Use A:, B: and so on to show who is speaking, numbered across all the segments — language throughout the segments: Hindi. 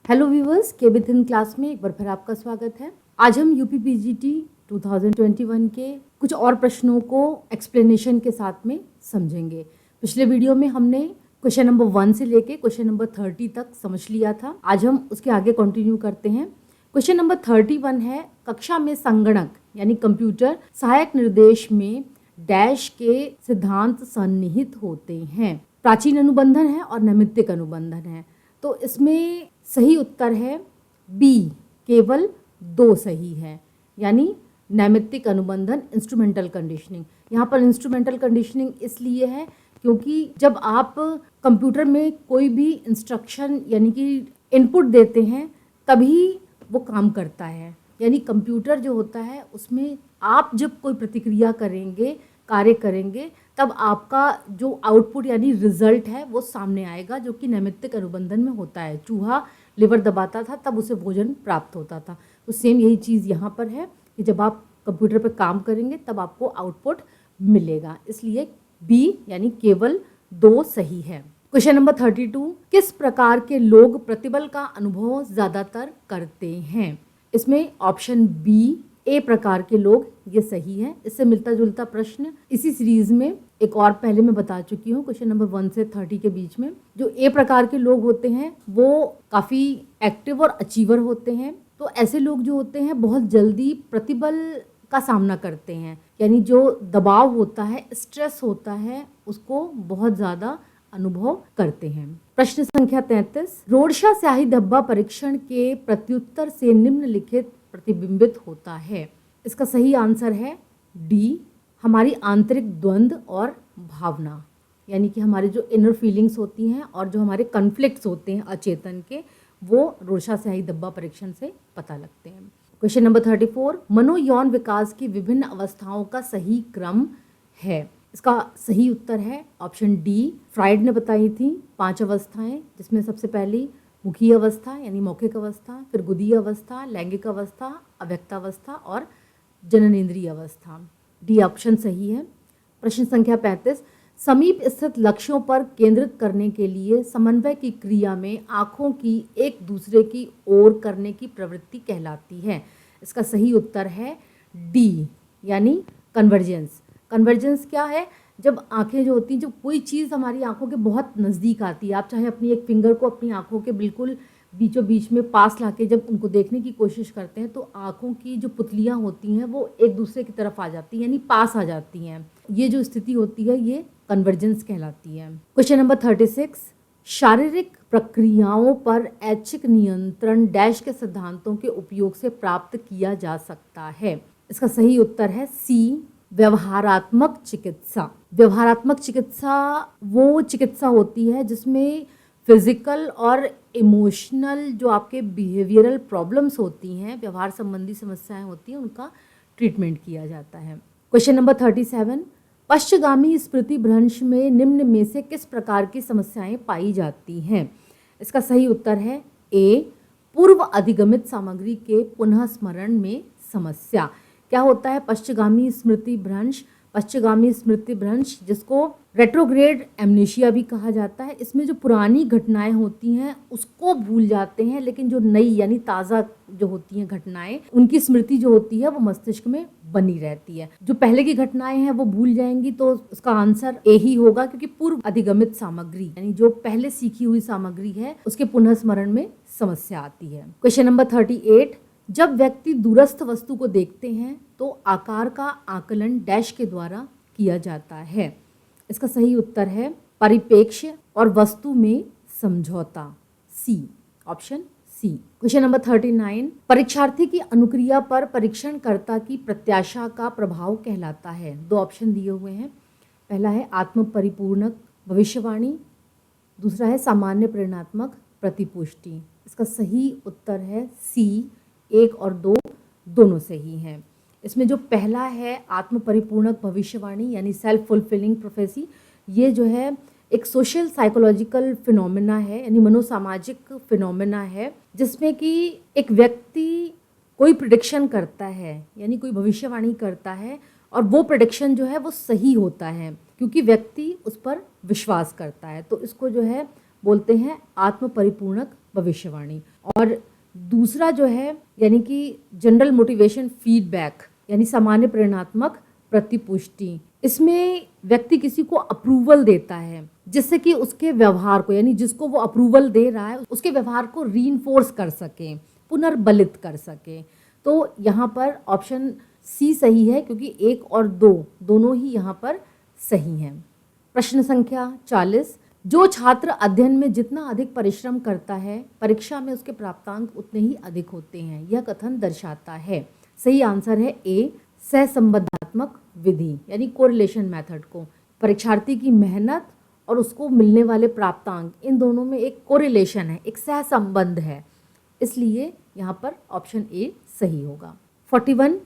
A: हेलो व्यूवर्स, के विथिन क्लास में एक बार फिर आपका स्वागत है। आज हम यूपीपीजीटी 2021 के कुछ और प्रश्नों को एक्सप्लेनेशन के साथ में समझेंगे। पिछले वीडियो में हमने क्वेश्चन नंबर 1 से लेके क्वेश्चन नंबर 30 तक समझ लिया था। आज हम उसके आगे कंटिन्यू करते हैं। क्वेश्चन नंबर 31 है, कक्षा में संगणक यानी कंप्यूटर सहायक निर्देश में डैश के सिद्धांत सन्निहित होते हैं। प्राचीन अनुबंधन है और नैमित्तिक अनुबंधन है। तो इसमें सही उत्तर है बी, केवल 2 सही है, यानी नैमित्तिक अनुबंधन इंस्ट्रूमेंटल कंडीशनिंग। यहाँ पर इंस्ट्रूमेंटल कंडीशनिंग इसलिए है क्योंकि जब आप कंप्यूटर में कोई भी इंस्ट्रक्शन यानी कि इनपुट देते हैं तभी वो काम करता है। यानी कंप्यूटर जो होता है उसमें आप जब कोई प्रतिक्रिया करेंगे, कार्य करेंगे, तब आपका जो आउटपुट यानी रिजल्ट है वो सामने आएगा, जो कि नैमित्तिक अनुबंधन में होता है। चूहा लिवर दबाता था तब उसे भोजन प्राप्त होता था। तो सेम यही चीज़ यहाँ पर है कि जब आप कंप्यूटर पर काम करेंगे तब आपको आउटपुट मिलेगा। इसलिए बी यानी केवल 2 सही है। क्वेश्चन नंबर 32, किस प्रकार के लोग प्रतिबल का अनुभव ज़्यादातर करते हैं? इसमें ऑप्शन बी, ए प्रकार के लोग, ये सही है। इससे मिलता जुलता प्रश्न इसी सीरीज में एक और पहले मैं बता चुकी हूँ, क्वेश्चन नंबर 1 से 30 के बीच में। जो ए प्रकार के लोग होते हैं वो काफ़ी एक्टिव और अचीवर होते हैं। तो ऐसे लोग जो होते हैं बहुत जल्दी प्रतिबल का सामना करते हैं, यानी जो दबाव होता है, स्ट्रेस होता है, उसको बहुत ज़्यादा अनुभव करते हैं। प्रश्न संख्या 33, रोडशा स्याही धब्बा परीक्षण के प्रत्युत्तर से निम्नलिखित प्रतिबिंबित होता है। इसका सही आंसर है डी, हमारी आंतरिक द्वंद्व और भावना, यानी कि हमारे जो इनर फीलिंग्स होती हैं और जो हमारे कॉन्फ्लिक्ट्स होते हैं अचेतन के, वो रोडशा स्याही धब्बा परीक्षण से पता लगते हैं। क्वेश्चन नंबर 34, मनोयौन विकास की विभिन्न अवस्थाओं का सही क्रम है। इसका सही उत्तर है ऑप्शन डी, फ्राइड ने बताई थी 5 अवस्थाएं, जिसमें सबसे पहली मुखीय अवस्था यानी मौखिक अवस्था, फिर गुदीय अवस्था, लैंगिक अवस्था, अव्यक्तावस्था और जननेंद्रिय अवस्था। डी ऑप्शन सही है। प्रश्न संख्या 35, समीप स्थित लक्ष्यों पर केंद्रित करने के लिए समन्वय की क्रिया में आँखों की एक दूसरे की ओर करने की प्रवृत्ति कहलाती है। इसका सही उत्तर है डी, यानी कन्वर्जेंस। कन्वर्जेंस क्या है? जब आंखें जो होती हैं, जब कोई चीज़ हमारी आंखों के बहुत नज़दीक आती है, आप चाहे अपनी एक फिंगर को अपनी आंखों के बिल्कुल बीचों बीच में पास लाके जब उनको देखने की कोशिश करते हैं तो आंखों की जो पुतलियां होती हैं वो एक दूसरे की तरफ आ जाती हैं, यानी पास आ जाती हैं। ये जो स्थिति होती है ये कन्वर्जेंस कहलाती है। क्वेश्चन नंबर 36, शारीरिक प्रक्रियाओं पर ऐच्छिक नियंत्रण डैश के सिद्धांतों के उपयोग से प्राप्त किया जा सकता है। इसका सही उत्तर है सी, व्यवहारात्मक चिकित्सा। व्यवहारात्मक चिकित्सा वो चिकित्सा होती है जिसमें फिजिकल और इमोशनल जो आपके बिहेवियरल प्रॉब्लम्स होती हैं, व्यवहार संबंधी समस्याएं होती हैं, उनका ट्रीटमेंट किया जाता है। क्वेश्चन नंबर 37, पश्चगामी स्मृति भ्रंश में निम्न में से किस प्रकार की समस्याएं पाई जाती हैं? इसका सही उत्तर है ए, पूर्व अधिगमित सामग्री के पुनः स्मरण में समस्या। क्या होता है पश्चगामी स्मृति भ्रंश? पश्चगामी स्मृति भ्रंश, जिसको रेट्रोग्रेड एमनेशिया भी कहा जाता है, इसमें जो पुरानी घटनाएं होती हैं उसको भूल जाते हैं, लेकिन जो नई यानी ताज़ा जो होती हैं घटनाएं, उनकी स्मृति जो होती है वो मस्तिष्क में बनी रहती है। जो पहले की घटनाएं हैं वो भूल जाएंगी, तो उसका आंसर ए ही होगा, क्योंकि पूर्व अधिगमित सामग्री यानी जो पहले सीखी हुई सामग्री है उसके पुनः स्मरण में समस्या आती है। क्वेश्चन नंबर 38, जब व्यक्ति दूरस्थ वस्तु को देखते हैं तो आकार का आकलन डैश के द्वारा किया जाता है। इसका सही उत्तर है परिप्रेक्ष्य और वस्तु में समझौता, सी, ऑप्शन सी। क्वेश्चन नंबर 39, परीक्षार्थी की अनुक्रिया पर परीक्षणकर्ता की प्रत्याशा का प्रभाव कहलाता है। 2 ऑप्शन दिए हुए हैं। पहला है आत्म परिपूर्णक भविष्यवाणी, दूसरा है सामान्य प्रेरणात्मक प्रतिपुष्टि। इसका सही उत्तर है सी, 1 और 2 दोनों सही हैं। इसमें जो पहला है आत्म परिपूर्णक भविष्यवाणी यानी सेल्फ फुलफिलिंग प्रोफेसी, ये जो है एक सोशल साइकोलॉजिकल फिनोमेना है, यानी मनोसामाजिक फिनोमेना है, जिसमें कि एक व्यक्ति कोई प्रिडिक्शन करता है, यानी कोई भविष्यवाणी करता है, और वो प्रिडिक्शन जो है वो सही होता है क्योंकि व्यक्ति उस पर विश्वास करता है। तो इसको जो है बोलते हैं आत्म परिपूर्णक भविष्यवाणी। और दूसरा जो है यानी कि जनरल मोटिवेशन फीडबैक यानी सामान्य प्रेरणात्मक प्रतिपुष्टि। इसमें व्यक्ति किसी को अप्रूवल देता है जिससे कि उसके व्यवहार को यानी जिसको वो अप्रूवल दे रहा है उसके व्यवहार को रीइंफोर्स कर सके, पुनर्बलित कर सके। तो यहाँ पर ऑप्शन सी सही है क्योंकि 1 और 2 दोनों ही यहाँ पर सही हैं। प्रश्न संख्या 40, जो छात्र अध्ययन में जितना अधिक परिश्रम करता है परीक्षा में उसके प्राप्तांक उतने ही अधिक होते हैं, यह कथन दर्शाता है। सही आंसर है ए, सहसंबंधात्मक विधि यानी कोरिलेशन मेथड को। परीक्षार्थी की मेहनत और उसको मिलने वाले प्राप्तांक, इन दोनों में एक कोरिलेशन है, एक सहसंबंध है, इसलिए यहाँ पर ऑप्शन ए सही होगा। 41,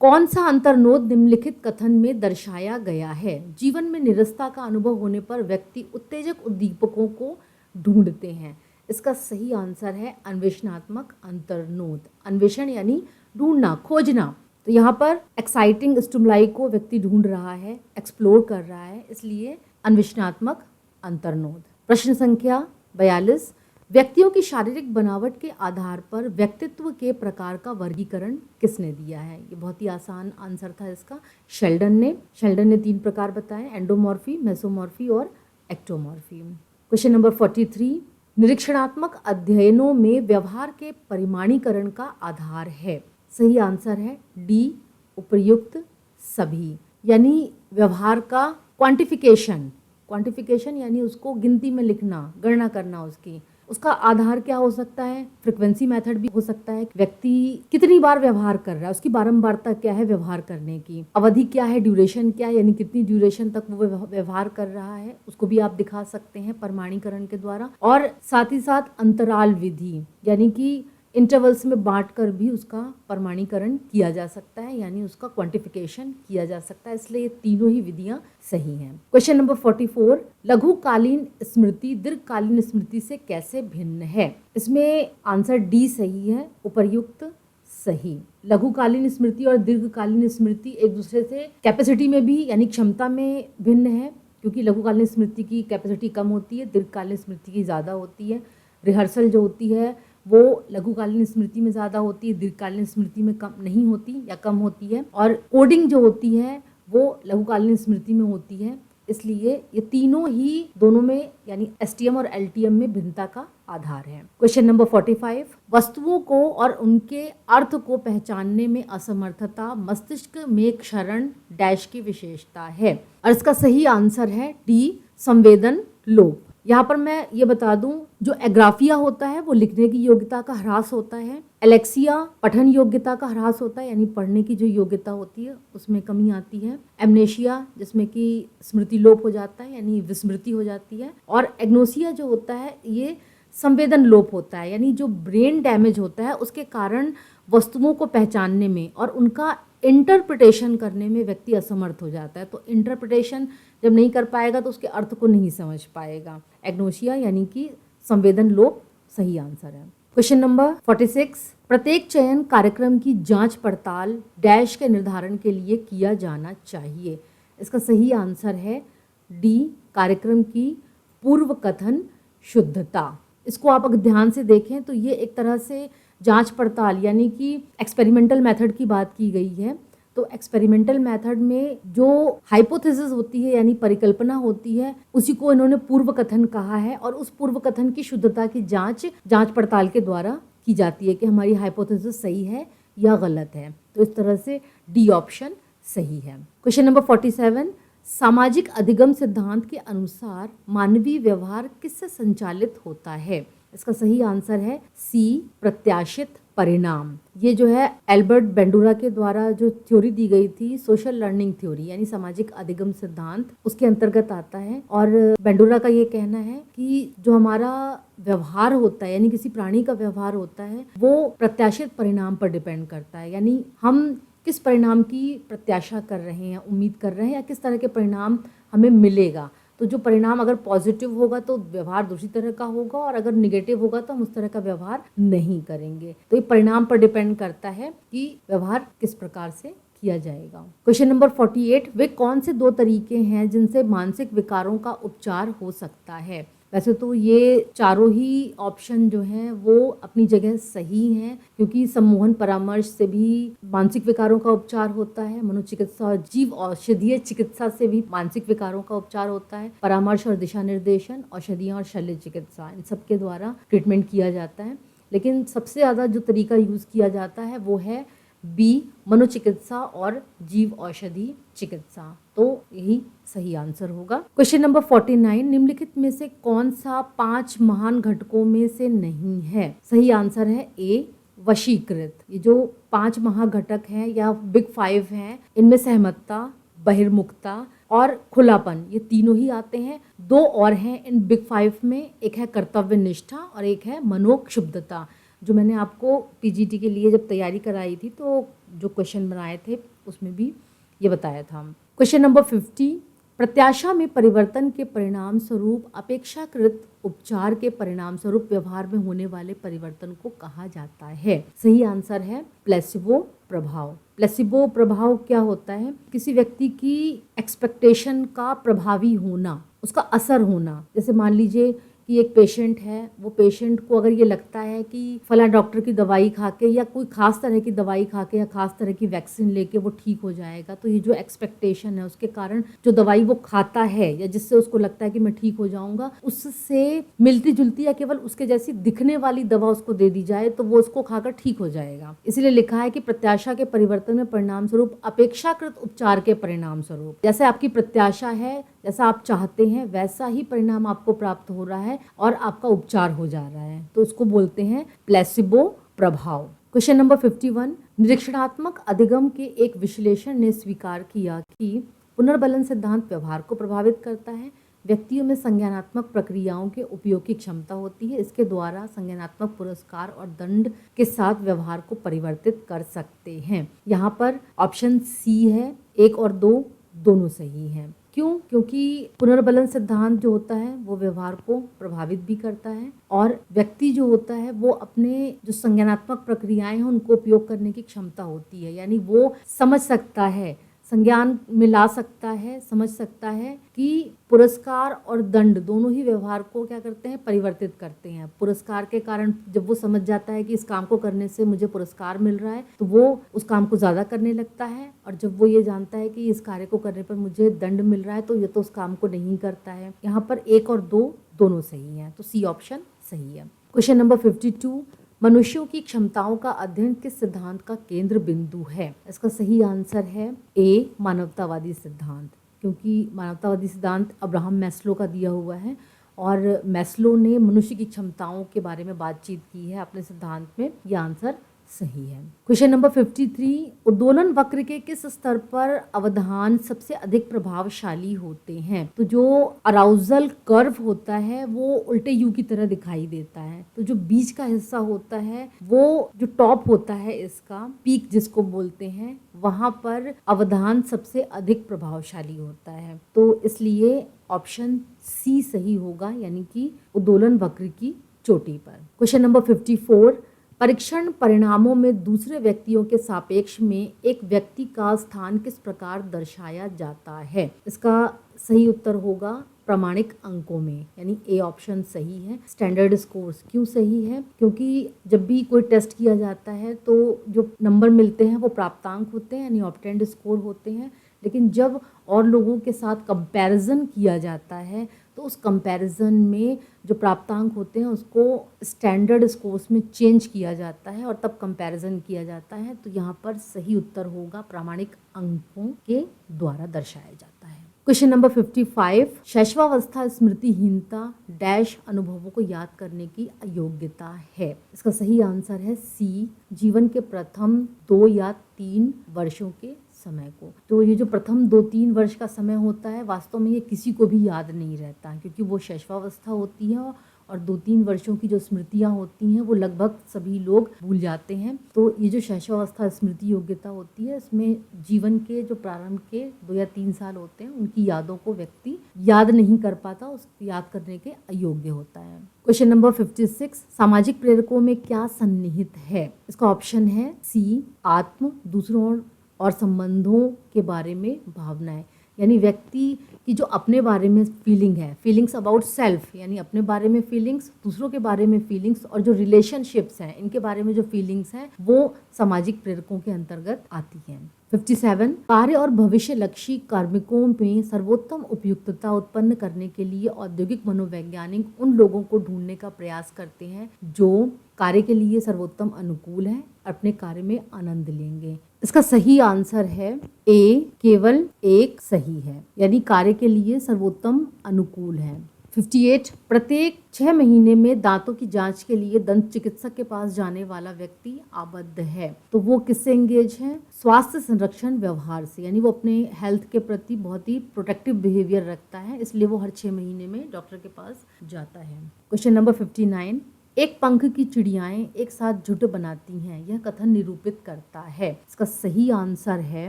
A: कौन सा अंतर्नोद निम्नलिखित कथन में दर्शाया गया है? जीवन में निरस्ता का अनुभव होने पर व्यक्ति उत्तेजक उद्दीपकों को ढूंढते हैं। इसका सही आंसर है अन्वेषणात्मक अंतर्नोद। अन्वेषण यानी ढूंढना, खोजना। तो यहाँ पर एक्साइटिंग स्टिमुलाई को व्यक्ति ढूंढ रहा है, एक्सप्लोर कर रहा है, इसलिए अन्वेषणात्मक अंतर्नोद। प्रश्न संख्या 42, व्यक्तियों की शारीरिक बनावट के आधार पर व्यक्तित्व के प्रकार का वर्गीकरण किसने दिया है? ये बहुत ही आसान आंसर था इसका, शेल्डन ने 3 प्रकार बताए, एंडोमॉर्फी, मेसोमॉर्फी और एक्टोमॉर्फी। क्वेश्चन नंबर 43, निरीक्षणात्मक अध्ययनों में व्यवहार के परिमाणीकरण का आधार है। सही आंसर है डी, उपर्युक्त सभी, यानी व्यवहार का क्वांटिफिकेशन यानी उसको गिनती में लिखना, गणना करना उसकी। उसका आधार क्या हो सकता है? फ्रीक्वेंसी मेथड भी हो सकता है, व्यक्ति कितनी बार व्यवहार कर रहा है, उसकी बारंबारता क्या है व्यवहार करने की, अवधि क्या है, ड्यूरेशन क्या है, यानी कितनी ड्यूरेशन तक वो व्यवहार कर रहा है, उसको भी आप दिखा सकते हैं प्रमाणीकरण के द्वारा। और साथ ही साथ अंतराल विधि यानी कि इंटरवल्स में बांटकर भी उसका प्रमाणीकरण किया जा सकता है, यानी उसका क्वांटिफिकेशन किया जा सकता है, इसलिए ये तीनों ही विधियां सही हैं। क्वेश्चन नंबर 44, लघुकालीन स्मृति दीर्घकालीन स्मृति से कैसे भिन्न है? इसमें आंसर डी सही है, उपर्युक्त सही। लघुकालीन स्मृति और दीर्घकालीन स्मृति एक दूसरे से कैपेसिटी में भी यानी क्षमता में भिन्न है, क्योंकि लघुकालीन स्मृति की कैपेसिटी कम होती है, दीर्घकालीन स्मृति की ज़्यादा होती है। रिहर्सल जो होती है वो लघुकालीन स्मृति में ज़्यादा होती है, दीर्घकालीन स्मृति में कम नहीं होती या कम होती है। और कोडिंग जो होती है वो लघुकालीन स्मृति में होती है, इसलिए ये तीनों ही दोनों में यानी एसटीएम और एलटीएम में भिन्नता का आधार है। क्वेश्चन नंबर 45, वस्तुओं को और उनके अर्थ को पहचानने में असमर्थता मस्तिष्क में क्षरण डैश की विशेषता है, और इसका सही आंसर है डी, संवेदन लोप। यहाँ पर मैं ये बता दूं, जो एग्राफिया होता है वो लिखने की योग्यता का ह्रास होता है, एलेक्सिया पठन योग्यता का ह्रास होता है यानी पढ़ने की जो योग्यता होती है उसमें कमी आती है, एमनेशिया जिसमें कि स्मृति लोप हो जाता है यानी विस्मृति हो जाती है, और एग्नोसिया जो होता है ये संवेदन लोप होता है यानी जो ब्रेन डैमेज होता है उसके कारण वस्तुओं को पहचानने में और उनका इंटरप्रिटेशन करने में व्यक्ति असमर्थ हो जाता है। तो इंटरप्रिटेशन जब नहीं कर पाएगा तो उसके अर्थ को नहीं समझ पाएगा। एग्नोसिया यानी कि संवेदन लोप सही आंसर है। क्वेश्चन नंबर 46, प्रत्येक चयन कार्यक्रम की जांच पड़ताल डैश के निर्धारण के लिए किया जाना चाहिए। इसका सही आंसर है डी, कार्यक्रम की पूर्व कथन शुद्धता। इसको आप अगर ध्यान से देखें तो ये एक तरह से जांच पड़ताल यानी कि एक्सपेरिमेंटल मेथड की बात की गई है। तो एक्सपेरिमेंटल मेथड में जो हाइपोथेसिस होती है यानी परिकल्पना होती है उसी को इन्होंने पूर्व कथन कहा है, और उस पूर्व कथन की शुद्धता की जांच पड़ताल के द्वारा की जाती है कि हमारी हाइपोथेसिस सही है या गलत है। तो इस तरह से डी ऑप्शन सही है। क्वेश्चन नंबर 47, सामाजिक अधिगम सिद्धांत के अनुसार मानवीय व्यवहार किससे संचालित होता है? इसका सही आंसर है सी, प्रत्याशित परिणाम। ये जो है एल्बर्ट बेंडूरा के द्वारा जो थ्योरी दी गई थी, सोशल लर्निंग थ्योरी यानी सामाजिक अधिगम सिद्धांत, उसके अंतर्गत आता है। और बेंडूरा का ये कहना है कि जो हमारा व्यवहार होता है यानी किसी प्राणी का व्यवहार होता है वो प्रत्याशित परिणाम पर डिपेंड करता है, यानी हम किस परिणाम की प्रत्याशा कर रहे हैं, उम्मीद कर रहे हैं, या किस तरह के परिणाम हमें मिलेगा। तो जो परिणाम अगर पॉजिटिव होगा तो व्यवहार दूसरी तरह का होगा, और अगर निगेटिव होगा तो हम उस तरह का व्यवहार नहीं करेंगे। तो ये परिणाम पर डिपेंड करता है कि व्यवहार किस प्रकार से किया जाएगा। क्वेश्चन नंबर 48, वे कौन से 2 तरीके हैं जिनसे मानसिक विकारों का उपचार हो सकता है? वैसे तो ये चारों ही ऑप्शन जो हैं वो अपनी जगह सही हैं, क्योंकि सम्मोहन परामर्श से भी मानसिक विकारों का उपचार होता है, मनोचिकित्सा और जीव औषधीय चिकित्सा से भी मानसिक विकारों का उपचार होता है, परामर्श और दिशा निर्देशन, औषधियाँ और शल्य चिकित्सा, इन सब के द्वारा ट्रीटमेंट किया जाता है। लेकिन सबसे ज़्यादा जो तरीका यूज़ किया जाता है वो है बी, मनोचिकित्सा और जीव औषधि चिकित्सा। तो यही सही आंसर होगा। क्वेश्चन नंबर 49, निम्नलिखित में से कौन सा 5 महान घटकों में से नहीं है? सही आंसर है ए, वशीकृत। ये जो 5 महाघटक हैं या बिग 5 हैं, इनमें सहमतता, बहिर्मुखता और खुलापन, ये तीनों ही आते हैं। 2 और हैं इन बिग 5 में, एक है कर्तव्य निष्ठा और एक है मनोक्षुब्धता, जो मैंने आपको पीजीटी के लिए जब तैयारी कराई थी तो जो क्वेश्चन बनाए थे उसमें भी ये बताया था। क्वेश्चन नंबर 50, प्रत्याशा में परिवर्तन के परिणाम स्वरूप अपेक्षाकृत उपचार के परिणाम स्वरूप व्यवहार में होने वाले परिवर्तन को कहा जाता है? सही आंसर है प्लेसिबो प्रभाव। प्लेसिबो प्रभाव क्या होता है? किसी व्यक्ति की एक्सपेक्टेशन का प्रभावी होना, उसका असर होना। जैसे मान लीजिए कि एक पेशेंट है, वो पेशेंट को अगर ये लगता है कि फला डॉक्टर की दवाई खा के या कोई खास तरह की दवाई खा के या खास तरह की वैक्सीन लेके वो ठीक हो जाएगा, तो ये जो एक्सपेक्टेशन है उसके कारण जो दवाई वो खाता है या जिससे उसको लगता है कि मैं ठीक हो जाऊंगा, उससे मिलती जुलती या केवल उसके जैसी दिखने वाली दवा उसको दे दी जाए तो वो उसको खाकर ठीक हो जाएगा। इसलिए लिखा है कि प्रत्याशा के परिवर्तन में परिणाम स्वरूप अपेक्षाकृत उपचार के परिणाम स्वरूप, जैसे आपकी प्रत्याशा है, जैसा आप चाहते हैं वैसा ही परिणाम आपको प्राप्त हो रहा है और आपका उपचार हो जा रहा है, तो उसको बोलते हैं प्लेसिबो प्रभाव। क्वेश्चन नंबर 51, निरीक्षणात्मक अधिगम के एक विश्लेषण ने स्वीकार किया कि पुनर्बलन सिद्धांत व्यवहार को प्रभावित करता है। व्यक्तियों में संज्ञानात्मक प्रक्रियाओं के उपयोग की क्षमता होती है। इसके द्वारा संज्ञानात्मक पुरस्कार और दंड के साथ व्यवहार को परिवर्तित कर सकते हैं। यहाँ पर ऑप्शन सी है, 1 और 2 दोनों सही हैं। क्यों? क्योंकि पुनर्बलन सिद्धांत जो होता है वो व्यवहार को प्रभावित भी करता है और व्यक्ति जो होता है वो अपने जो संज्ञानात्मक प्रक्रियाएं हैं उनको उपयोग करने की क्षमता होती है, यानी वो समझ सकता है, संज्ञान मिला सकता है, समझ सकता है कि पुरस्कार और दंड दोनों ही व्यवहार को क्या करते हैं, परिवर्तित करते हैं। पुरस्कार के कारण जब वो समझ जाता है कि इस काम को करने से मुझे पुरस्कार मिल रहा है तो वो उस काम को ज़्यादा करने लगता है, और जब वो ये जानता है कि इस कार्य को करने पर मुझे दंड मिल रहा है तो ये तो उस काम को नहीं करता है। यहाँ पर 1 और 2 दोनों सही हैं, तो सी ऑप्शन सही है। क्वेश्चन नंबर 52, मनुष्यों की क्षमताओं का अध्ययन किस सिद्धांत का केंद्र बिंदु है? इसका सही आंसर है ए, मानवतावादी सिद्धांत, क्योंकि मानवतावादी सिद्धांत अब्राहम मैस्लो का दिया हुआ है और मैस्लो ने मनुष्य की क्षमताओं के बारे में बातचीत की है अपने सिद्धांत में। यह आंसर सही है। क्वेश्चन नंबर 53, उत्दोलन वक्र के किस स्तर पर अवधान सबसे अधिक प्रभावशाली होते हैं? तो जो अराउजल कर्व होता है वो उल्टे यू की तरह दिखाई देता है, तो जो बीच का हिस्सा होता है वो जो टॉप होता है इसका पीक जिसको बोलते हैं, वहां पर अवधान सबसे अधिक प्रभावशाली होता है, तो इसलिए ऑप्शन सी सही होगा, यानी कि उत्दोलन वक्र की चोटी पर। क्वेश्चन नंबर 54, परीक्षण परिणामों में दूसरे व्यक्तियों के सापेक्ष में एक व्यक्ति का स्थान किस प्रकार दर्शाया जाता है? इसका सही उत्तर होगा प्रामाणिक अंकों में, यानी ए ऑप्शन सही है। स्टैंडर्ड स्कोर्स क्यों सही है? क्योंकि जब भी कोई टेस्ट किया जाता है तो जो नंबर मिलते हैं वो प्राप्तांक होते हैं, यानी ऑब्टेन्ड स्कोर होते हैं, लेकिन जब और लोगों के साथ कंपैरिजन किया जाता है तो उस कंपैरिजन में जो प्राप्तांक होते हैं उसको स्टैंडर्ड स्कोर्स में चेंज किया जाता है और तब कंपैरिजन किया जाता है। तो यहाँ पर सही उत्तर होगा प्रामाणिक अंकों के द्वारा दर्शाया जाता है। क्वेश्चन नंबर 55, शैशवावस्था स्मृतिहीनता डैश अनुभवों को याद करने की अयोग्यता है। इसका सही आंसर है सी, जीवन के प्रथम 2 या 3 वर्षों के समय को। तो ये जो प्रथम 2-3 वर्ष का समय होता है वास्तव में ये किसी को भी याद नहीं रहता, क्योंकि वो शैशवावस्था होती है और 2-3 वर्षों की जो स्मृतियाँ होती हैं वो लगभग सभी लोग भूल जाते हैं। तो ये जो शैशवावस्था स्मृति योग्यता होती है इसमें जीवन के जो प्रारंभ के 2 या 3 साल होते हैं उनकी यादों को व्यक्ति याद नहीं कर पाता, उसको याद करने के अयोग्य होता है। क्वेश्चन नंबर 56, सामाजिक प्रेरकों में क्या सन्निहित है? इसका ऑप्शन है सी, आत्म, दूसरों और संबंधों के बारे में भावनाएं, यानी व्यक्ति कि जो अपने बारे में फीलिंग है, फीलिंग्स अबाउट सेल्फ, यानी अपने बारे में फीलिंग्स, दूसरों के बारे में फीलिंग्स, और जो रिलेशनशिप्स हैं इनके बारे में जो फीलिंग्स हैं वो सामाजिक प्रेरकों के अंतर्गत आती हैं। 57 कार्य और भविष्य लक्षी कार्मिकों में सर्वोत्तम उपयुक्तता उत्पन्न करने के लिए औद्योगिक मनोवैज्ञानिक उन लोगों को ढूंढने का प्रयास करते हैं जो कार्य के लिए सर्वोत्तम अनुकूल है, अपने कार्य में आनंद लेंगे। इसका सही आंसर है ए, केवल एक सही है, यानी कार्य के लिए सर्वोत्तम अनुकूल है। 58 प्रत्येक 6 महीने में दांतों की जांच के लिए दंत चिकित्सक के पास जाने वाला व्यक्ति आबद्ध है, तो वो किससे एंगेज है? स्वास्थ्य संरक्षण व्यवहार से, यानी वो अपने हेल्थ के प्रति बहुत ही प्रोटेक्टिव बिहेवियर रखता है, इसलिए वो हर 6 महीने में डॉक्टर के पास जाता है। क्वेश्चन नंबर 59 एक पंख की चिड़ियाएं एक साथ झुंड बनाती हैं, यह कथन निरूपित करता है। इसका सही आंसर है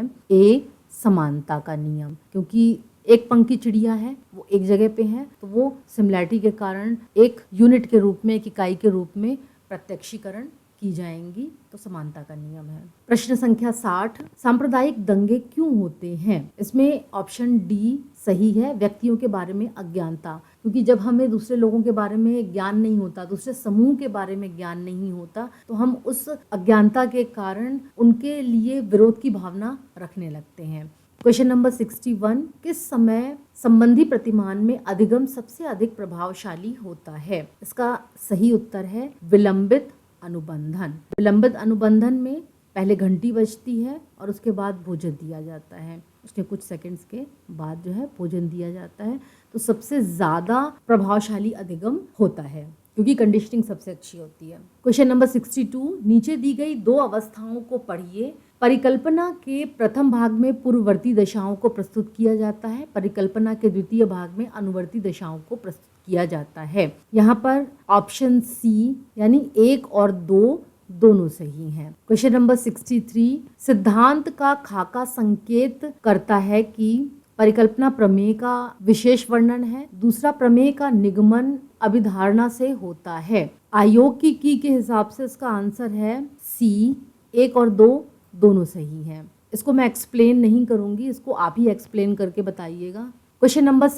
A: ए, समानता का नियम, क्योंकि एक पंख की चिड़िया है, वो एक जगह पे है, तो वो सिमिलैरिटी के कारण एक यूनिट के रूप में, एक इकाई के रूप में प्रत्यक्षीकरण की जाएंगी, तो समानता का नियम है। प्रश्न संख्या 60 सांप्रदायिक दंगे क्यों होते हैं? इसमें ऑप्शन डी सही है, व्यक्तियों के बारे में अज्ञानता, क्योंकि जब हमें दूसरे लोगों के बारे में ज्ञान नहीं होता, दूसरे समूह के बारे में ज्ञान नहीं होता, तो हम उस अज्ञानता के कारण उनके लिए विरोध की भावना रखने लगते हैं। क्वेश्चन नंबर 61 किस समय संबंधी प्रतिमान में अधिगम सबसे अधिक प्रभावशाली होता है? इसका सही उत्तर है विलंबित अनुबंधन। विलंबित अनुबंधन में पहले घंटी बजती है और उसके बाद भोजन दिया जाता है, उसके कुछ सेकंड्स के बाद जो है भोजन दिया जाता है, तो सबसे ज़्यादा प्रभावशाली अधिगम होता है, क्योंकि कंडीशनिंग सबसे अच्छी होती है। क्वेश्चन नंबर 62 नीचे दी गई 2 अवस्थाओं को पढ़िए। परिकल्पना के प्रथम भाग में पूर्ववर्ती दशाओं को प्रस्तुत किया जाता है, परिकल्पना के द्वितीय भाग में अनुवर्ती दशाओं को प्रस्तुत किया जाता है। यहाँ पर ऑप्शन सी यानी 1 और 2 दोनों सही हैं। क्वेश्चन नंबर 63 सिद्धांत का खाका संकेत करता है कि परिकल्पना प्रमेय का विशेष वर्णन है, दूसरा प्रमेय का निगमन अभिधारणा से होता है। आयोग की के हिसाब से इसका आंसर है सी, 1 और 2 दोनों सही हैं। इसको मैं एक्सप्लेन नहीं करूंगी, इसको आप ही एक्सप्लेन करके बताइएगा। क्वेश्चन नंबर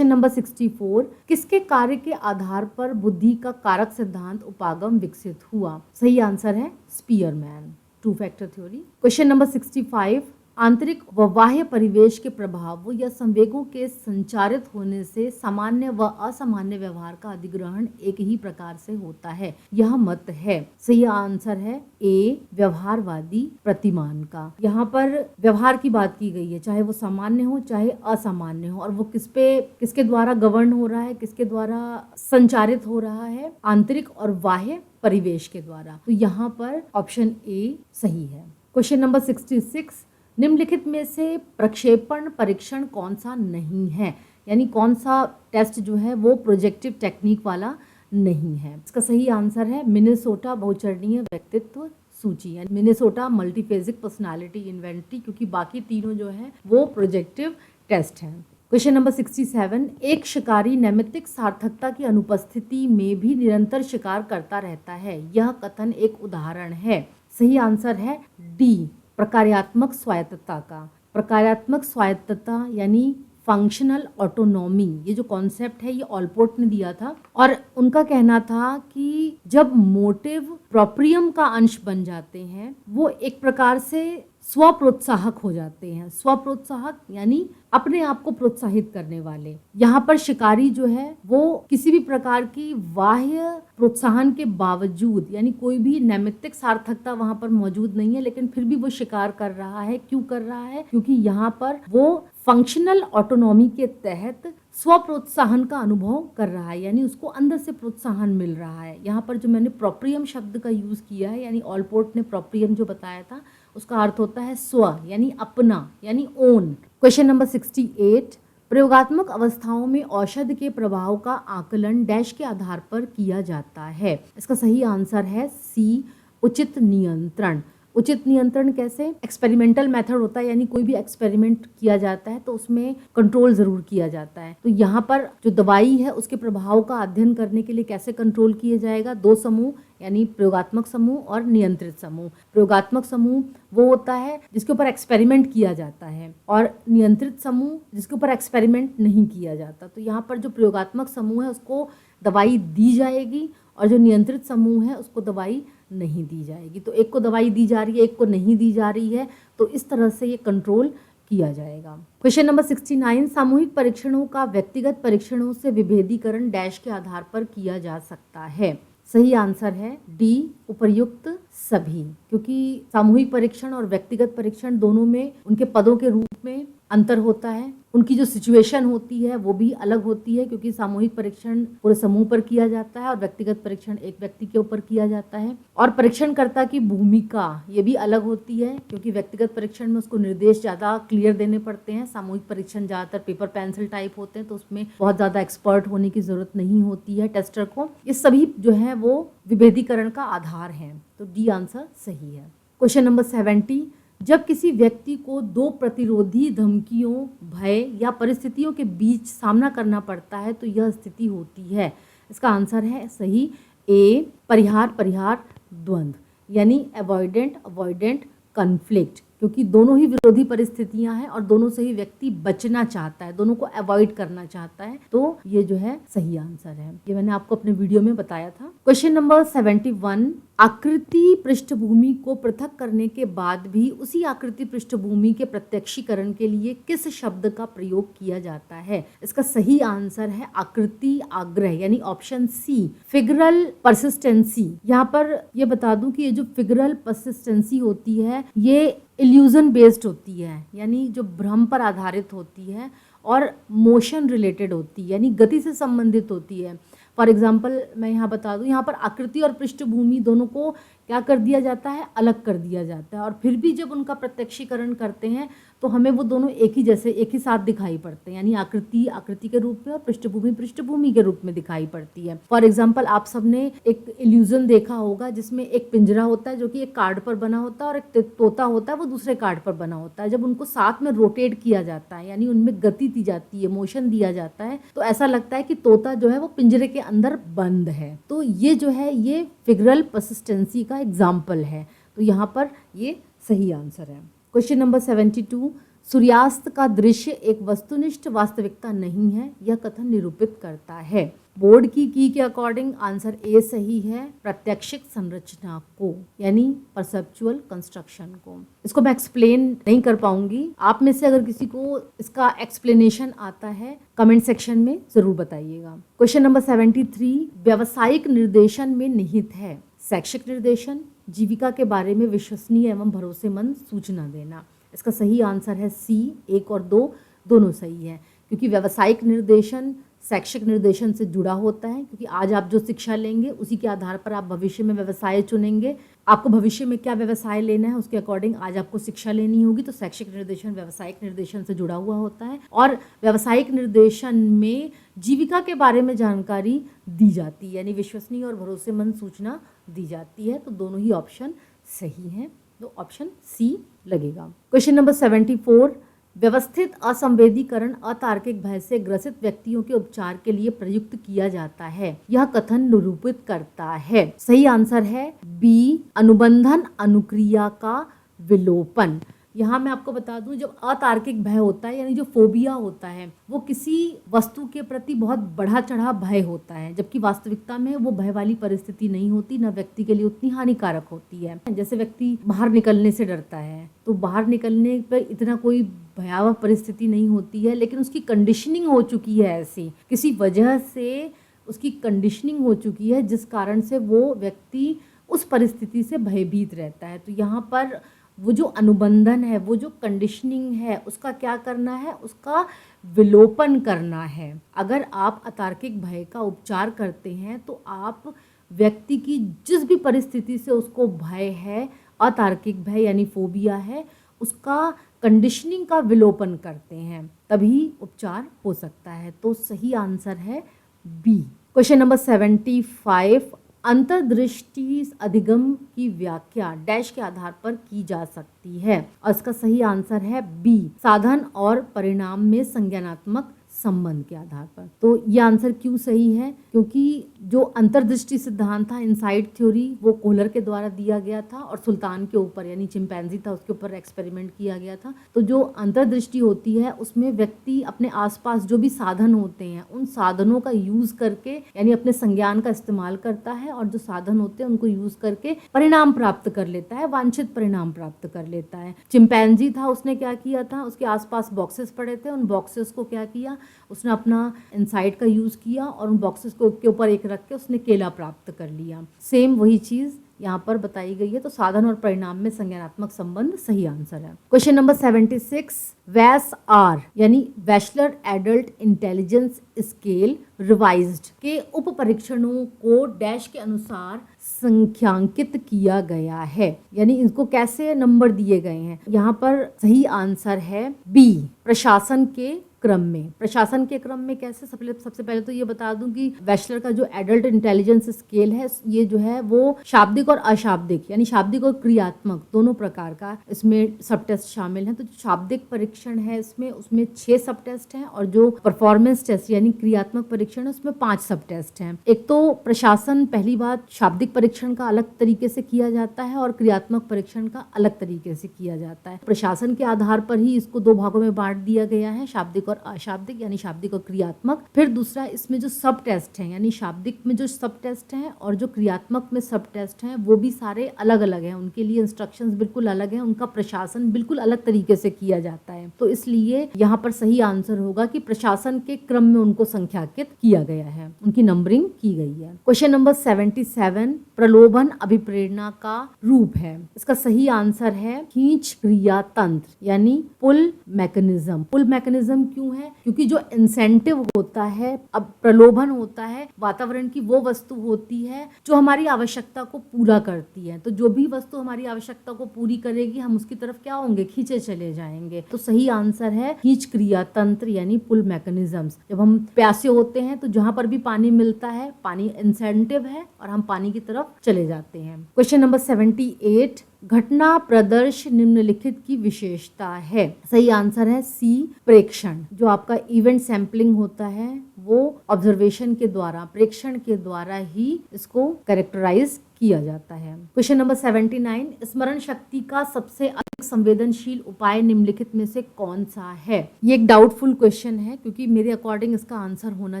A: 64 किसके कार्य के आधार पर बुद्धि का कारक सिद्धांत उपागम विकसित हुआ? सही आंसर है Spearman, 2 factor theory. Question number 65 आंतरिक व बाह्य परिवेश के प्रभाव या संवेगों के संचारित होने से सामान्य व असामान्य व्यवहार का अधिग्रहण एक ही प्रकार से होता है, यह मत है। सही आंसर है ए, व्यवहारवादी प्रतिमान का। यहाँ पर व्यवहार की बात की गई है, चाहे वो सामान्य हो चाहे असामान्य हो, और वो किसके द्वारा गवर्न हो रहा है, किसके द्वारा संचारित हो रहा है? आंतरिक और बाह्य परिवेश के द्वारा। तो यहाँ पर ऑप्शन ए सही है। क्वेश्चन नंबर 66 निम्नलिखित में से प्रक्षेपण परीक्षण कौन सा नहीं है, यानी कौन सा टेस्ट जो है वो प्रोजेक्टिव टेक्निक वाला नहीं है? इसका सही आंसर है मिनेसोटा बहुचरणीय व्यक्तित्व सूची, यानी मिनेसोटा मल्टीफेजिक पर्सनालिटी इन्वेंटरी, क्योंकि बाकी तीनों जो है वो प्रोजेक्टिव टेस्ट हैं। क्वेश्चन नंबर 67 एक शिकारी नैमित्तिक सार्थकता की अनुपस्थिति में भी निरंतर शिकार करता रहता है, यह कथन एक उदाहरण है। सही आंसर है डी, प्रकार्यात्मक स्वायत्तता का। प्रकार्यात्मक स्वायत्तता यानी फंक्शनल ऑटोनॉमी, ये जो कॉन्सेप्ट है ये ऑलपोर्ट ने दिया था, और उनका कहना था कि जब मोटिव प्रोप्रियम का अंश बन जाते हैं वो एक प्रकार से स्वप्रोत्साहक हो जाते हैं। स्वप्रोत्साहक यानी अपने आप को प्रोत्साहित करने वाले। यहाँ पर शिकारी जो है वो किसी भी प्रकार की बाह्य प्रोत्साहन के बावजूद, यानी कोई भी नैमित्तिक सार्थकता वहाँ पर मौजूद नहीं है, लेकिन फिर भी वो शिकार कर रहा है। क्यों कर रहा है? क्योंकि यहाँ पर वो फंक्शनल ऑटोनॉमी के तहत स्व प्रोत्साहन का अनुभव कर रहा है, यानी उसको अंदर से प्रोत्साहन मिल रहा है। यहाँ पर जो मैंने प्रोप्रियम शब्द का यूज किया है, यानी ऑलपोर्ट ने प्रोप्रियम जो बताया था उसका अर्थ होता है स्व, यानी अपना, यानी ओन। क्वेश्चन नंबर 68 प्रयोगात्मक अवस्थाओं में औषध के प्रभाव का आकलन डैश के आधार पर किया जाता है। इसका सही आंसर है सी, उचित नियंत्रण। उचित नियंत्रण कैसे? एक्सपेरिमेंटल मेथड होता है, यानी कोई भी एक्सपेरिमेंट किया जाता है तो उसमें कंट्रोल जरूर किया जाता है। तो यहाँ पर जो दवाई है उसके प्रभाव का अध्ययन करने के लिए कैसे कंट्रोल किया जाएगा? 2 समूह, यानी प्रयोगात्मक समूह और नियंत्रित समूह। प्रयोगात्मक समूह वो होता है जिसके ऊपर एक्सपेरिमेंट किया जाता है, और नियंत्रित समूह जिसके ऊपर एक्सपेरिमेंट नहीं किया जाता। तो यहाँ पर जो प्रयोगात्मक समूह है उसको दवाई दी जाएगी, और जो नियंत्रित समूह है उसको दवाई नहीं दी जाएगी। तो एक को दवाई दी जा रही है, एक को नहीं दी जा रही है, तो इस तरह से ये कंट्रोल किया जाएगा। क्वेश्चन नंबर 69, सामूहिक परीक्षणों का व्यक्तिगत परीक्षणों से विभेदीकरण डैश के आधार पर किया जा सकता है। सही आंसर है डी, उपर्युक्त सभी, क्योंकि सामूहिक परीक्षण और व्यक्तिगत परीक्षण दोनों में उनके पदों के रूप में अंतर होता है, उनकी जो सिचुएशन होती है वो भी अलग होती है, क्योंकि सामूहिक परीक्षण पूरे समूह पर किया जाता है और व्यक्तिगत परीक्षण एक व्यक्ति के ऊपर किया जाता है। और परीक्षणकर्ता की भूमिका ये भी अलग होती है, क्योंकि व्यक्तिगत परीक्षण में उसको निर्देश ज़्यादा क्लियर देने पड़ते हैं। सामूहिक परीक्षण ज़्यादातर पेपर पेंसिल टाइप होते हैं, तो उसमें बहुत ज़्यादा एक्सपर्ट होने की ज़रूरत नहीं होती है टेस्टर को। ये सभी जो है वो विभेदीकरण का आधार है, तो डी आंसर सही है। क्वेश्चन नंबर 70, जब किसी व्यक्ति को 2 प्रतिरोधी धमकियों, भय या परिस्थितियों के बीच सामना करना पड़ता है तो यह स्थिति होती है। इसका आंसर है सही ए, परिहार परिहार द्वंद्व, यानी अवॉइडेंट अवॉइडेंट कन्फ्लिक्ट, क्योंकि दोनों ही विरोधी परिस्थितियां हैं और दोनों से ही व्यक्ति बचना चाहता है, दोनों को अवॉइड करना चाहता है, तो ये जो है सही आंसर है। ये मैंने आपको अपने वीडियो में बताया था। क्वेश्चन नंबर 71, आकृति पृष्ठभूमि को पृथक करने के बाद भी उसी आकृति पृष्ठभूमि के प्रत्यक्षीकरण के लिए किस शब्द का प्रयोग किया जाता है? इसका सही आंसर है आकृति आग्रह, यानी ऑप्शन सी, फिगरल परसिस्टेंसी। यहाँ पर ये बता दूं कि ये जो फिगरल परसिस्टेंसी होती है ये इल्यूजन बेस्ड होती है, यानी जो भ्रम पर आधारित होती है, और मोशन रिलेटेड होती है, यानी गति से संबंधित होती है। फॉर एग्जाम्पल मैं यहाँ बता दूँ, यहाँ पर आकृति और पृष्ठभूमि दोनों को क्या कर दिया जाता है? अलग कर दिया जाता है, और फिर भी जब उनका प्रत्यक्षीकरण करते हैं तो हमें वो दोनों एक ही जैसे, एक ही साथ दिखाई पड़ते हैं, यानी आकृति आकृति के रूप में और पृष्ठभूमि पृष्ठभूमि के रूप में दिखाई पड़ती है। फॉर एग्जाम्पल आप सबने एक इल्यूजन देखा होगा जिसमें एक पिंजरा होता है जो कि एक कार्ड पर बना होता है, और एक तोता होता है वो दूसरे कार्ड पर बना होता है। जब उनको साथ में रोटेट किया जाता है, यानी उनमें गति दी जाती है, मोशन दिया जाता है, तो ऐसा लगता है कि तोता जो है वो पिंजरे के अंदर बंद है। तो ये जो है ये फिगरल परसिस्टेंसी का एग्जाम्पल है, तो यहाँ पर ये सही आंसर है। क्वेश्चन नंबर 72, सूर्यास्त का दृश्य एक वस्तुनिष्ठ वास्तविकता नहीं है, यह कथन निरूपित करता है। बोर्ड की के अकॉर्डिंग आंसर ए सही है, प्रत्यक्षिक संरचना को, यानी परसेप्चुअल कंस्ट्रक्शन को। इसको मैं एक्सप्लेन नहीं कर पाऊंगी, आप में से अगर किसी को इसका एक्सप्लेनेशन आता है कमेंट सेक्शन में जरूर बताइएगा। क्वेश्चन नंबर 73, व्यावसायिक निर्देशन में निहित है शैक्षिक निर्देशन, जीविका के बारे में विश्वसनीय एवं भरोसेमंद सूचना देना। इसका सही आंसर है सी, 1 और 2 दोनों सही है, क्योंकि व्यावसायिक निर्देशन शैक्षिक निर्देशन से जुड़ा होता है, क्योंकि आज आप जो शिक्षा लेंगे उसी के आधार पर आप भविष्य में व्यवसाय चुनेंगे। आपको भविष्य में क्या व्यवसाय लेना है उसके अकॉर्डिंग आज आपको शिक्षा लेनी होगी। तो शैक्षिक निर्देशन व्यावसायिक निर्देशन से जुड़ा हुआ होता है, और व्यावसायिक निर्देशन में जीविका के बारे में जानकारी दी जाती है, यानी विश्वसनीय और भरोसेमंद सूचना दी जाती है। तो दोनों ही ऑप्शन सही हैं, तो ऑप्शन सी लगेगा। क्वेश्चन नंबर 74, व्यवस्थित असंवेदीकरण अतार्किक भय से ग्रसित व्यक्तियों के उपचार के लिए प्रयुक्त किया जाता है, यह कथन निरूपित करता है। सही आंसर है बी, अनुबंधन अनुक्रिया का विलोपन। यहाँ मैं आपको बता दूं, जब अतार्किक भय होता है, यानी जो फोबिया होता है, वो किसी वस्तु के प्रति बहुत बढ़ा चढ़ा भय होता है, जबकि वास्तविकता में वो भय वाली परिस्थिति नहीं होती, न व्यक्ति के लिए उतनी हानिकारक होती है। जैसे व्यक्ति बाहर निकलने से डरता है, तो बाहर निकलने पर इतना कोई भयावह परिस्थिति नहीं होती है, लेकिन उसकी कंडीशनिंग हो चुकी है, ऐसी किसी वजह से उसकी कंडीशनिंग हो चुकी है जिस कारण से वो व्यक्ति उस परिस्थिति से भयभीत रहता है। तो यहाँ पर वो जो अनुबंधन है, वो जो कंडीशनिंग है, उसका क्या करना है? उसका विलोपन करना है। अगर आप अतार्किक भय का उपचार करते हैं तो आप व्यक्ति की जिस भी परिस्थिति से उसको भय है, अतार्किक भय यानी फोबिया है, उसका कंडीशनिंग का विलोपन करते हैं, तभी उपचार हो सकता है। तो सही आंसर है बी। क्वेश्चन नंबर 75, अंतर्दृष्टि अधिगम की व्याख्या डैश के आधार पर की जा सकती है। और इसका सही आंसर है बी, साधन और परिणाम में संज्ञानात्मक संबंध के आधार पर। तो ये आंसर क्यों सही है? क्योंकि जो अंतर्दृष्टि सिद्धांत था, इनसाइट थ्योरी, वो कोहलर के द्वारा दिया गया था और सुल्तान के ऊपर यानी चिंपैंजी था उसके ऊपर एक्सपेरिमेंट किया गया था। तो जो अंतर्दृष्टि होती है उसमें व्यक्ति अपने आसपास जो भी साधन होते हैं उन साधनों का यूज करके यानी अपने संज्ञान का इस्तेमाल करता है और जो साधन होते हैं उनको यूज करके परिणाम प्राप्त कर लेता है, वांछित परिणाम प्राप्त कर लेता है। चिंपैंजी था, उसने क्या किया था, उसके आसपास बॉक्सेस पड़े थे, उन बॉक्सेस को क्या किया, उसने अपना इनसाइट का यूज किया और उन बॉक्सेस को के ऊपर एक रख के उसने केला प्राप्त कर लिया। सेम वही चीज यहाँ पर बताई गई है। तो साधन और परिणाम में संज्ञानात्मक संबंध सही आंसर है। क्वेश्चन नंबर 76, वैस आर यानी वैशलर एडल्ट इंटेलिजेंस स्केल रिवाइज्ड के उप परीक्षणों को डैश के अनुसार संख्यांकित किया गया है, यानी इनको कैसे नंबर दिए गए हैं। यहाँ पर सही आंसर है बी, प्रशासन के क्रम में। प्रशासन के क्रम में कैसे? सबसे पहले तो ये बता दूं कि वैशलर का जो एडल्ट इंटेलिजेंस स्केल है ये जो है वो शाब्दिक और अशाब्दिक यानी शाब्दिक और क्रियात्मक दोनों प्रकार का इसमें सब टेस्ट शामिल हैं। तो जो शाब्दिक परीक्षण है उसमें 6 सब टेस्ट हैं और जो परफॉर्मेंस टेस्ट यानी क्रियात्मक परीक्षण है उसमें 5 सब टेस्ट हैं। एक तो प्रशासन, पहली बात, शाब्दिक परीक्षण का अलग तरीके से किया जाता है और क्रियात्मक परीक्षण का अलग तरीके से किया जाता है। प्रशासन के आधार पर ही इसको 2 भागों में बांट दिया गया है, शाब्दिक और अशाब्दिक यानी शाब्दिक और क्रियात्मक। फिर दूसरा, इसमें जो सब टेस्ट हैं यानी शाब्दिक में जो सब टेस्ट हैं और जो क्रियात्मक में सब टेस्ट हैं वो भी सारे अलग अलग हैं, उनके लिए इंस्ट्रक्शंस बिल्कुल अलग हैं, उनका प्रशासन बिल्कुल अलग तरीके से किया जाता है। तो इसलिए यहाँ पर सही आंसर होगा कि प्रशासन के क्रम में उनको संख्याकित किया गया है, उनकी नंबरिंग की गई है। क्वेश्चन नंबर 77, प्रलोभन अभिप्रेरणा का रूप है। इसका सही आंसर है खींच क्रिया तंत्र यानी पुल मैकेनिज्म। पुल मैकेनिज्म क्यों है? क्योंकि जो इंसेंटिव होता है, अब प्रलोभन होता है, वातावरण की वो वस्तु होती है जो हमारी आवश्यकता को पूरा करती है। तो जो भी वस्तु हमारी आवश्यकता को पूरी करेगी हम उसकी तरफ क्या होंगे, खींचे चले जाएंगे। तो सही आंसर है खींच क्रिया तंत्र यानी पुल मैकेनिज्म्स। जब हम प्यासे होते हैं तो जहां पर भी पानी मिलता है, पानी इंसेंटिव है और हम पानी की तरफ चले जाते हैं। क्वेश्चन नंबर 78, घटना प्रदर्श निम्नलिखित की विशेषता है। सही आंसर है सी, प्रेक्षण। जो आपका इवेंट सैंपलिंग होता है वो ऑब्जर्वेशन के द्वारा, प्रेक्षण के द्वारा ही इसको कैरेक्टराइज किया जाता है। क्वेश्चन नंबर 79, स्मरण शक्ति का सबसे अधिक संवेदनशील उपाय निम्नलिखित में से कौन सा है? ये एक डाउटफुल क्वेश्चन है क्योंकि मेरे अकॉर्डिंग इसका आंसर होना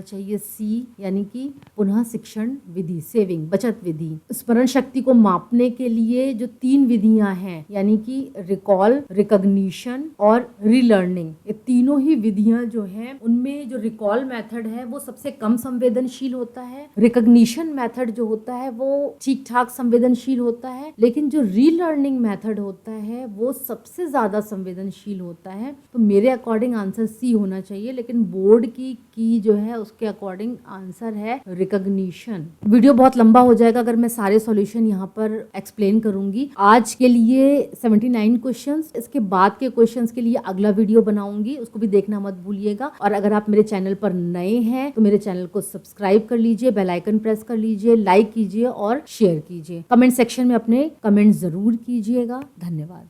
A: चाहिए सी यानी कि पुनः शिक्षण विधि, सेविंग, बचत विधि। स्मरण शक्ति को मापने के लिए जो 3 विधियां हैं यानी कि रिकॉल, रिकॉग्निशन और रीलर्निंग, ये तीनों ही विधियां जो हैं उनमें जो रिकॉल मेथड है वो सबसे कम संवेदनशील होता है, रिकॉग्निशन मेथड जो होता है वो ठीक ठाक संवेदनशील होता है, लेकिन जो रीलर्निंग मेथड होता है वो सबसे ज्यादा संवेदनशील होता है। तो मेरे अकॉर्डिंग आंसर सी होना चाहिए, लेकिन बोर्ड की जो है उसके अकॉर्डिंग आंसर है रिकॉग्निशन। वीडियो बहुत लंबा हो जाएगा अगर मैं सारे सॉल्यूशन यहाँ पर एक्सप्लेन करूंगी। आज के लिए 79 क्वेश्चंस, इसके बाद के क्वेश्चंस के लिए अगला वीडियो बनाऊंगी, उसको भी देखना मत भूलिएगा। और अगर आप मेरे चैनल पर नए हैं तो मेरे चैनल को सब्सक्राइब कर लीजिए, बेल आइकन प्रेस कर लीजिए, लाइक कीजिए और शेयर कीजिए। कमेंट सेक्शन में अपने कमेंट जरूर कीजिएगा। धन्यवाद।